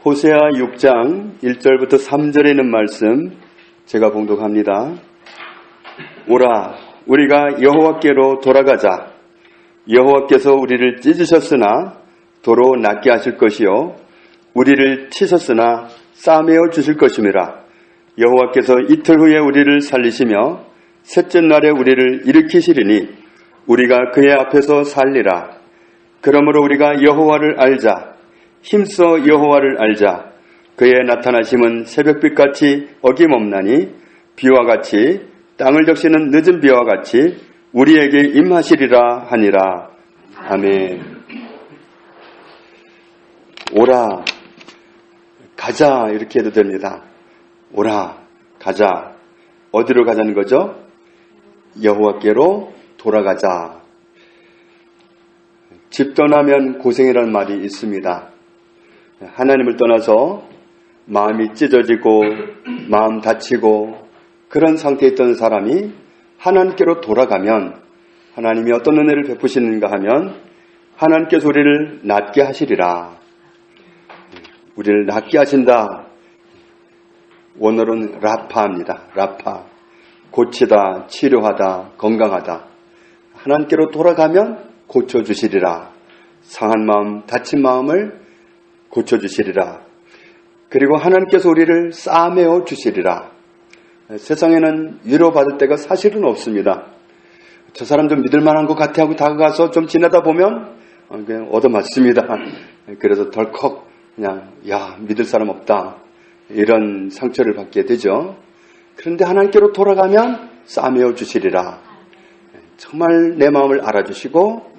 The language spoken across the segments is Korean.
호세아 6장 1절부터 3절에 있는 말씀 제가 봉독합니다. 오라, 우리가 여호와께로 돌아가자. 여호와께서 우리를 찢으셨으나 도로 낫게 하실 것이요 우리를 치셨으나 싸매어 주실 것임이라. 여호와께서 이틀 후에 우리를 살리시며 셋째 날에 우리를 일으키시리니 우리가 그의 앞에서 살리라. 그러므로 우리가 여호와를 알자. 힘써 여호와를 알자. 그의 나타나심은 새벽빛같이 어김없나니 비와 같이 땅을 적시는 늦은 비와 같이 우리에게 임하시리라 하니라. 아멘. 오라, 가자 이렇게 해도 됩니다. 오라, 가자. 어디로 가자는 거죠? 여호와께로 돌아가자. 집 떠나면 고생이라는 말이 있습니다. 하나님을 떠나서 마음이 찢어지고 마음 다치고 그런 상태에 있던 사람이 하나님께로 돌아가면 하나님이 어떤 은혜를 베푸시는가 하면 하나님께서 우리를 낫게 하시리라. 우리를 낫게 하신다. 원어로는 라파입니다. 라파. 고치다, 치료하다, 건강하다. 하나님께로 돌아가면 고쳐주시리라. 상한 마음, 다친 마음을 고쳐주시리라. 그리고 하나님께서 우리를 싸매어 주시리라. 세상에는 위로받을 때가 사실은 없습니다. 저 사람 좀 믿을만한 것 같아 하고 다가가서 좀 지내다 보면 그냥 얻어맞습니다. 그래서 덜컥 그냥 믿을 사람 없다 이런 상처를 받게 되죠. 그런데 하나님께로 돌아가면 싸매어 주시리라. 정말 내 마음을 알아주시고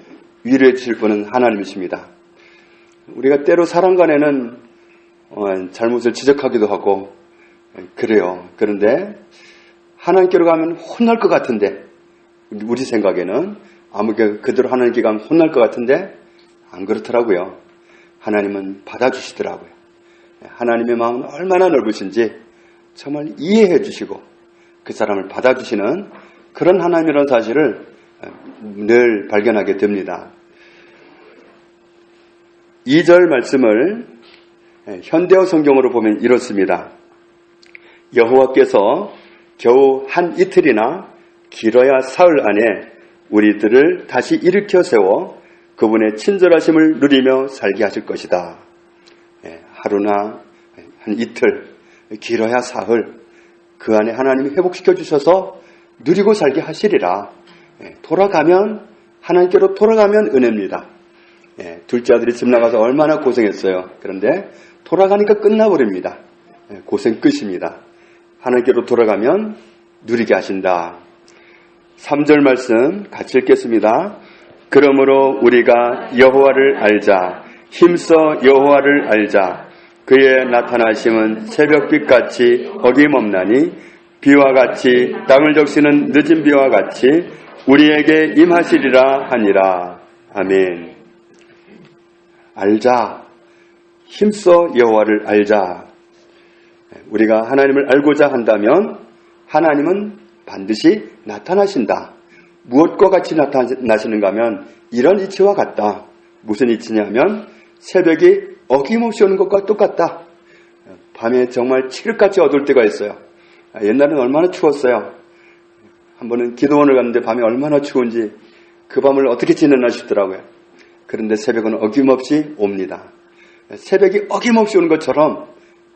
위로해 주실 분은 하나님이십니다. 우리가 때로 사람 간에는 잘못을 지적하기도 하고 그래요. 그런데 하나님께로 가면 혼날 것 같은데 우리 생각에는 아무게 그대로 하나님께 가면 혼날 것 같은데 안 그렇더라고요. 하나님은 받아주시더라고요. 하나님의 마음은 얼마나 넓으신지 정말 이해해 주시고 그 사람을 받아주시는 그런 하나님이라는 사실을 늘 발견하게 됩니다. 2절 말씀을 현대어 성경으로 보면 이렇습니다. 여호와께서 겨우 한 이틀이나 길어야 사흘 안에 우리들을 다시 일으켜 세워 그분의 친절하심을 누리며 살게 하실 것이다. 하루나 한 이틀, 길어야 사흘, 그 안에 하나님이 회복시켜 주셔서 누리고 살게 하시리라. 돌아가면, 하나님께로 돌아가면 은혜입니다. 둘째 아들이 집 나가서 얼마나 고생했어요. 그런데 돌아가니까 끝나버립니다. 고생 끝입니다. 하나님께로 돌아가면 누리게 하신다. 3절 말씀 같이 읽겠습니다. 그러므로 우리가 여호와를 알자. 힘써 여호와를 알자. 그의 나타나심은 새벽빛같이 어김없나니 비와 같이 땅을 적시는 늦은 비와 같이 우리에게 임하시리라 하니라. 아멘. 알자. 힘써 여호와를 알자. 우리가 하나님을 알고자 한다면 하나님은 반드시 나타나신다. 무엇과 같이 나타나시는가 하면 이런 이치와 같다. 무슨 이치냐면 새벽이 어김없이 오는 것과 똑같다. 밤에 정말 칠흑같이 어두울 때가 있어요. 옛날에는 얼마나 추웠어요. 한 번은 기도원을 갔는데 밤이 얼마나 추운지 그 밤을 어떻게 지냈나 싶더라고요. 그런데 새벽은 어김없이 옵니다. 새벽이 어김없이 오는 것처럼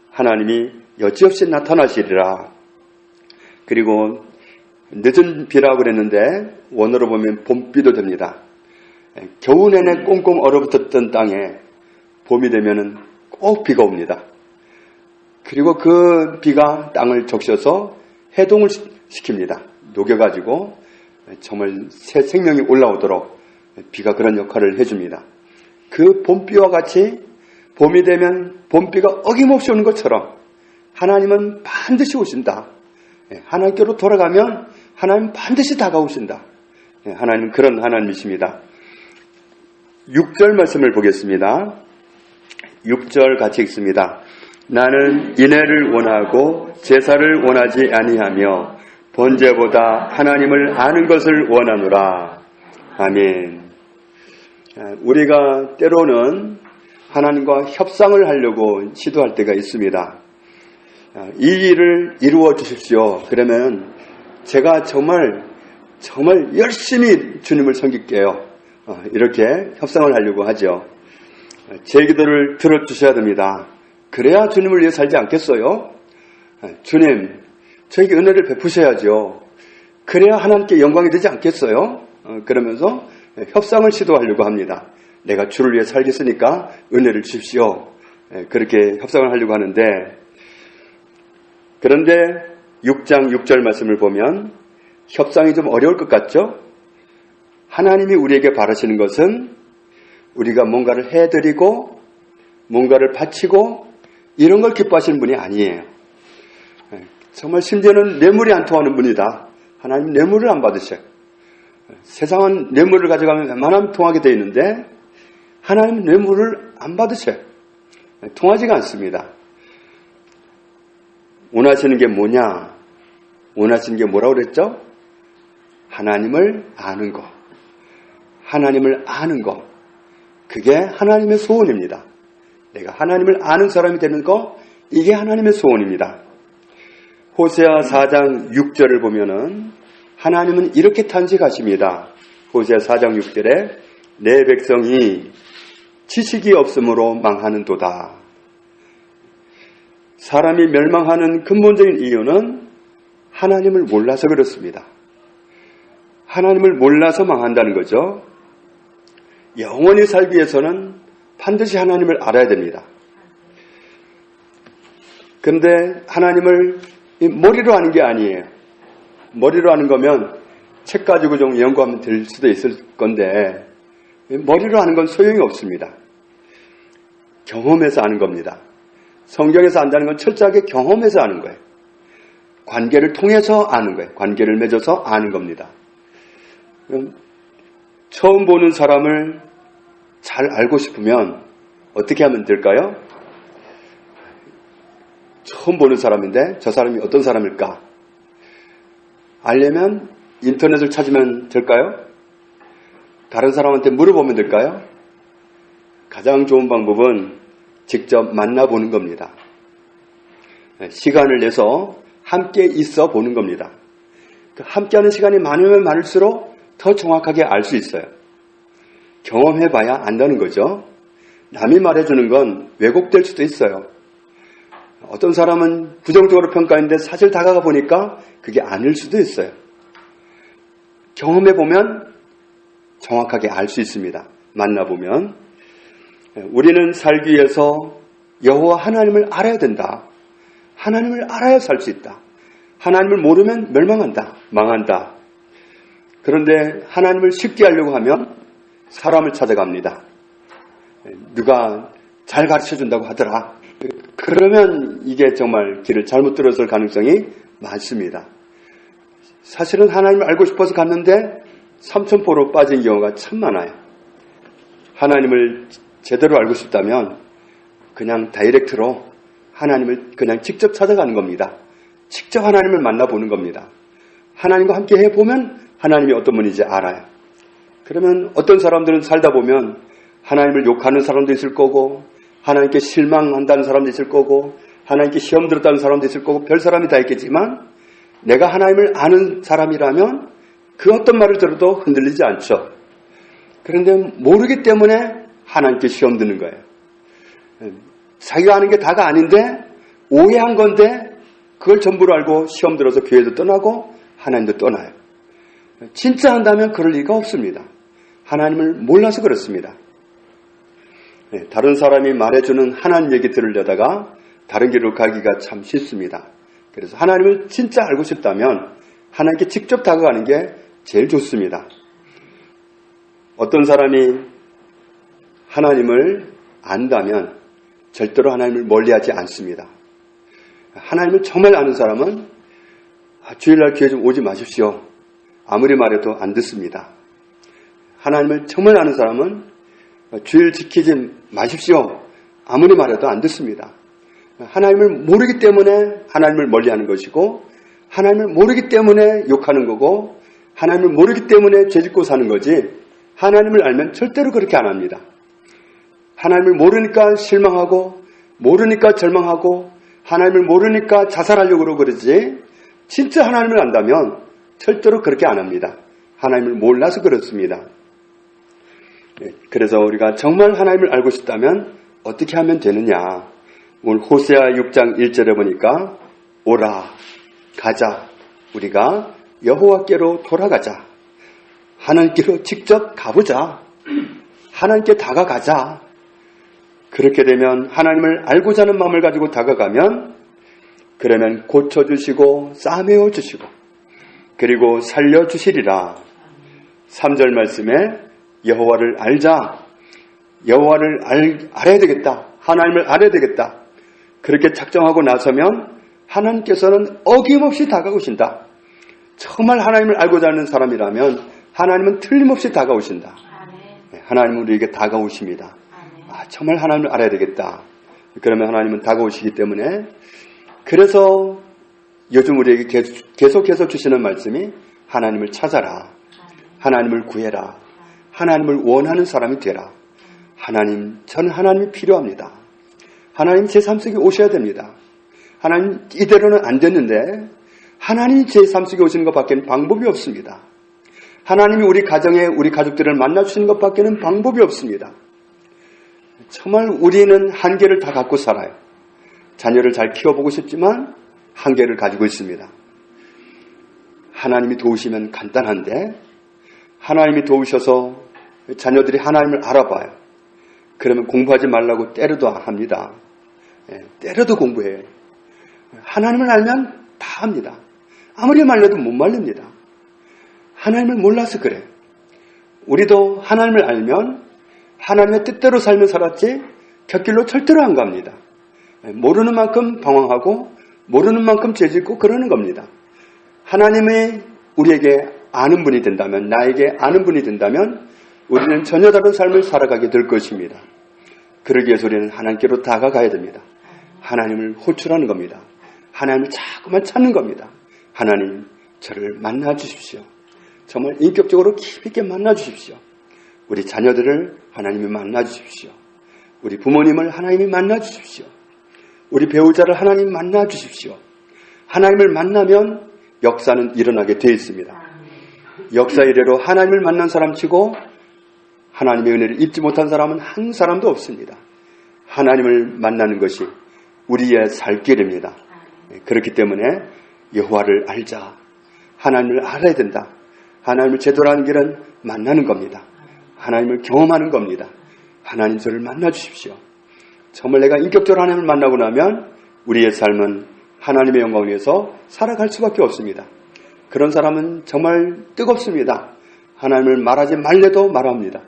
하나님이 여지없이 나타나시리라. 그리고 늦은 비라고 그랬는데 원어로 보면 봄비도 됩니다. 겨우 내내 꽁꽁 얼어붙었던 땅에 봄이 되면은 꼭 비가 옵니다. 그리고 그 비가 땅을 적셔서 해동을 시킵니다. 녹여가지고 정말 새 생명이 올라오도록 비가 그런 역할을 해줍니다. 그 봄비와 같이 봄이 되면 봄비가 어김없이 오는 것처럼 하나님은 반드시 오신다. 하나님께로 돌아가면 하나님 반드시 다가오신다. 하나님은 그런 하나님이십니다. 6절 말씀을 보겠습니다. 6절 같이 읽습니다. 나는 인애를 원하고 제사를 원하지 아니하며 번제보다 하나님을 아는 것을 원하노라. 아멘. 우리가 때로는 하나님과 협상을 하려고 시도할 때가 있습니다. 이 일을 이루어 주십시오. 그러면 제가 정말 열심히 주님을 섬길게요. 이렇게 협상을 하려고 하죠. 제 기도를 들어주셔야 됩니다. 그래야 주님을 위해 살지 않겠어요? 주님, 저에게 은혜를 베푸셔야죠. 그래야 하나님께 영광이 되지 않겠어요? 그러면서 협상을 시도하려고 합니다. 내가 주를 위해 살겠으니까 은혜를 주십시오. 그렇게 협상을 하려고 하는데, 그런데 6장 6절 말씀을 보면 협상이 좀 어려울 것 같죠? 하나님이 우리에게 바라시는 것은 우리가 뭔가를 해드리고 뭔가를 바치고 이런 걸 기뻐하시는 분이 아니에요. 정말 심지어는 뇌물이 안 통하는 분이다. 하나님 뇌물을 안 받으셔요. 세상은 뇌물을 가져가면 웬만하면 통하게 되어 있는데 하나님은 뇌물을 안 받으셔요. 통하지가 않습니다. 원하시는 게 뭐냐? 원하시는 게 뭐라고 그랬죠? 하나님을 아는 거. 하나님을 아는 거. 그게 하나님의 소원입니다. 내가 하나님을 아는 사람이 되는 거, 이게 하나님의 소원입니다. 호세아 4장 6절을 보면은 하나님은 이렇게 탄식하십니다. 호세아 4장 6절에 내 백성이 지식이 없으므로 망하는도다. 사람이 멸망하는 근본적인 이유는 하나님을 몰라서 그렇습니다. 하나님을 몰라서 망한다는 거죠. 영원히 살기 위해서는 반드시 하나님을 알아야 됩니다. 그런데 하나님을 머리로 아는 게 아니에요. 머리로 아는 거면 책 가지고 좀 연구하면 될 수도 있을 건데 머리로 아는 건 소용이 없습니다. 경험해서 아는 겁니다. 성경에서 안다는 건 철저하게 경험해서 아는 거예요. 관계를 통해서 아는 거예요. 관계를 맺어서 아는 겁니다. 처음 보는 사람을 잘 알고 싶으면 어떻게 하면 될까요? 처음 보는 사람인데 저 사람이 어떤 사람일까? 알려면 인터넷을 찾으면 될까요? 다른 사람한테 물어보면 될까요? 가장 좋은 방법은 직접 만나보는 겁니다. 시간을 내서 함께 있어 보는 겁니다. 함께하는 시간이 많으면 많을수록 더 정확하게 알 수 있어요. 경험해봐야 안다는 거죠. 남이 말해주는 건 왜곡될 수도 있어요. 어떤 사람은 부정적으로 평가했는데 사실 다가가 보니까 그게 아닐 수도 있어요. 경험해보면 정확하게 알 수 있습니다. 만나보면. 우리는 살기 위해서 여호와 하나님을 알아야 된다. 하나님을 알아야 살 수 있다. 하나님을 모르면 멸망한다. 망한다. 그런데 하나님을 쉽게 하려고 하면 사람을 찾아갑니다. 누가 잘 가르쳐준다고 하더라. 그러면 이게 정말 길을 잘못 들었을 가능성이 많습니다. 사실은 하나님을 알고 싶어서 갔는데 삼천포로 빠진 경우가 참 많아요. 하나님을 제대로 알고 싶다면 그냥 다이렉트로 하나님을 그냥 직접 찾아가는 겁니다. 직접 하나님을 만나보는 겁니다. 하나님과 함께 해보면 하나님이 어떤 분인지 알아요. 그러면 어떤 사람들은 살다 보면 하나님을 욕하는 사람도 있을 거고 하나님께 실망한다는 사람도 있을 거고 하나님께 시험 들었다는 사람도 있을 거고 별 사람이 다 있겠지만 내가 하나님을 아는 사람이라면 그 어떤 말을 들어도 흔들리지 않죠. 그런데 모르기 때문에 하나님께 시험 드는 거예요. 자기가 아는 게 다가 아닌데 오해한 건데 그걸 전부로 알고 시험 들어서 교회도 떠나고 하나님도 떠나요. 진짜 한다면 그럴 리가 없습니다. 하나님을 몰라서 그렇습니다. 다른 사람이 말해주는 하나님 얘기 들으려다가 다른 길로 가기가 참 쉽습니다. 그래서 하나님을 진짜 알고 싶다면 하나님께 직접 다가가는 게 제일 좋습니다. 어떤 사람이 하나님을 안다면 절대로 하나님을 멀리하지 않습니다. 하나님을 정말 아는 사람은 주일날 교회 좀 오지 마십시오. 아무리 말해도 안 듣습니다. 하나님을 정말 아는 사람은 주일 지키지 마십시오. 아무리 말해도 안 듣습니다. 하나님을 모르기 때문에 하나님을 멀리하는 것이고 하나님을 모르기 때문에 욕하는 거고 하나님을 모르기 때문에 죄짓고 사는 거지 하나님을 알면 절대로 그렇게 안 합니다. 하나님을 모르니까 실망하고 모르니까 절망하고 하나님을 모르니까 자살하려고 그러지 진짜 하나님을 안다면 절대로 그렇게 안 합니다. 하나님을 몰라서 그렇습니다. 그래서 우리가 정말 하나님을 알고 싶다면 어떻게 하면 되느냐. 오늘 호세아 6장 1절에 보니까 오라 가자 우리가 여호와께로 돌아가자. 하나님께로 직접 가보자. 하나님께 다가가자. 그렇게 되면 하나님을 알고자 하는 마음을 가지고 다가가면 그러면 고쳐주시고 싸매어 주시고 그리고 살려주시리라. 3절 말씀에 여호와를 알자. 여호와를 알아야 되겠다. 하나님을 알아야 되겠다. 그렇게 작정하고 나서면 하나님께서는 어김없이 다가오신다. 정말 하나님을 알고자 하는 사람이라면 하나님은 틀림없이 다가오신다. 하나님은 우리에게 다가오십니다. 정말 하나님을 알아야 되겠다. 그러면 하나님은 다가오시기 때문에 그래서 요즘 우리에게 계속해서 주시는 말씀이 하나님을 찾아라. 하나님을 구해라. 하나님을 원하는 사람이 되라. 하나님, 저는 하나님이 필요합니다. 하나님 제 삶 속에 오셔야 됩니다. 하나님 이대로는 안 됐는데 하나님이 제 삶 속에 오시는 것밖에는 방법이 없습니다. 하나님이 우리 가정에 우리 가족들을 만나주시는 것밖에는 방법이 없습니다. 정말 우리는 한계를 다 갖고 살아요. 자녀를 잘 키워보고 싶지만 한계를 가지고 있습니다. 하나님이 도우시면 간단한데 하나님이 도우셔서 자녀들이 하나님을 알아봐요. 그러면 공부하지 말라고 때려도 합니다. 때려도 공부해요. 하나님을 알면 다 합니다. 아무리 말려도 못 말립니다. 하나님을 몰라서 그래. 우리도 하나님을 알면 하나님의 뜻대로 살며 살았지 곁길로 절대로 안 갑니다. 모르는 만큼 방황하고 모르는 만큼 죄짓고 그러는 겁니다. 하나님이 우리에게 아는 분이 된다면, 나에게 아는 분이 된다면 우리는 전혀 다른 삶을 살아가게 될 것입니다. 그러기 위해서 우리는 하나님께로 다가가야 됩니다. 하나님을 호출하는 겁니다. 하나님을 자꾸만 찾는 겁니다. 하나님, 저를 만나 주십시오. 정말 인격적으로 깊이 있게 만나 주십시오. 우리 자녀들을 하나님이 만나 주십시오. 우리 부모님을 하나님이 만나 주십시오. 우리 배우자를 하나님 만나 주십시오. 하나님을 만나면 역사는 일어나게 되어 있습니다. 역사 이래로 하나님을 만난 사람치고 하나님의 은혜를 입지 못한 사람은 한 사람도 없습니다. 하나님을 만나는 것이 우리의 살 길입니다. 그렇기 때문에 여호와를 알자. 하나님을 알아야 된다. 하나님을 제대로 하는 길은 만나는 겁니다. 하나님을 경험하는 겁니다. 하나님 저를 만나 주십시오. 정말 내가 인격적으로 하나님을 만나고 나면 우리의 삶은 하나님의 영광을 위해서 살아갈 수밖에 없습니다. 그런 사람은 정말 뜨겁습니다. 하나님을 말하지 말래도 말합니다.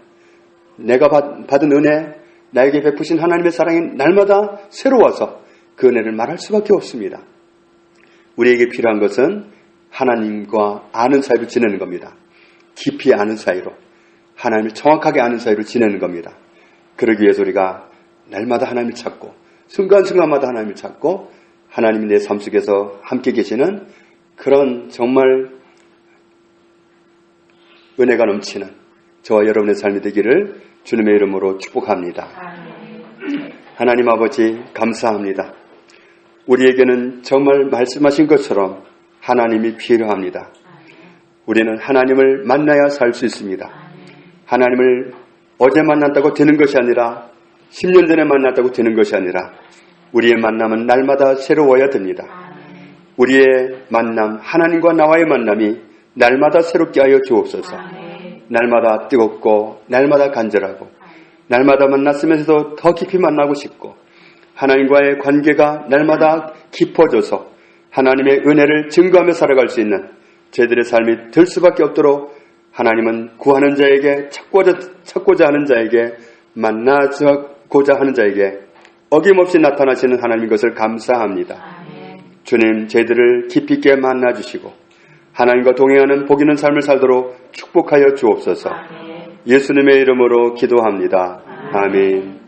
내가 받은 은혜, 나에게 베푸신 하나님의 사랑이 날마다 새로워서 그 은혜를 말할 수밖에 없습니다. 우리에게 필요한 것은 하나님과 아는 사이로 지내는 겁니다. 깊이 아는 사이로, 하나님을 정확하게 아는 사이로 지내는 겁니다. 그러기 위해서 우리가 날마다 하나님을 찾고 순간순간마다 하나님을 찾고 하나님이 내 삶 속에서 함께 계시는 그런 정말 은혜가 넘치는 저와 여러분의 삶이 되기를 주님의 이름으로 축복합니다. 하나님 아버지 감사합니다. 우리에게는 정말 말씀하신 것처럼 하나님이 필요합니다. 우리는 하나님을 만나야 살 수 있습니다. 하나님을 어제 만났다고 되는 것이 아니라 10년 전에 만났다고 되는 것이 아니라 우리의 만남은 날마다 새로워야 됩니다. 우리의 만남, 하나님과 나와의 만남이 날마다 새롭게 하여 주옵소서. 날마다 뜨겁고 날마다 간절하고 날마다 만났으면서도 더 깊이 만나고 싶고 하나님과의 관계가 날마다 깊어져서 하나님의 은혜를 증거하며 살아갈 수 있는 저희들의 삶이 될 수밖에 없도록 하나님은 구하는 자에게 찾고자 하는 자에게 만나고자 하는 자에게 어김없이 나타나시는 하나님인 것을 감사합니다. 주님, 저희들을 깊이 있게 만나주시고 하나님과 동행하는 복 있는 삶을 살도록 축복하여 주옵소서. 예수님의 이름으로 기도합니다. 아멘.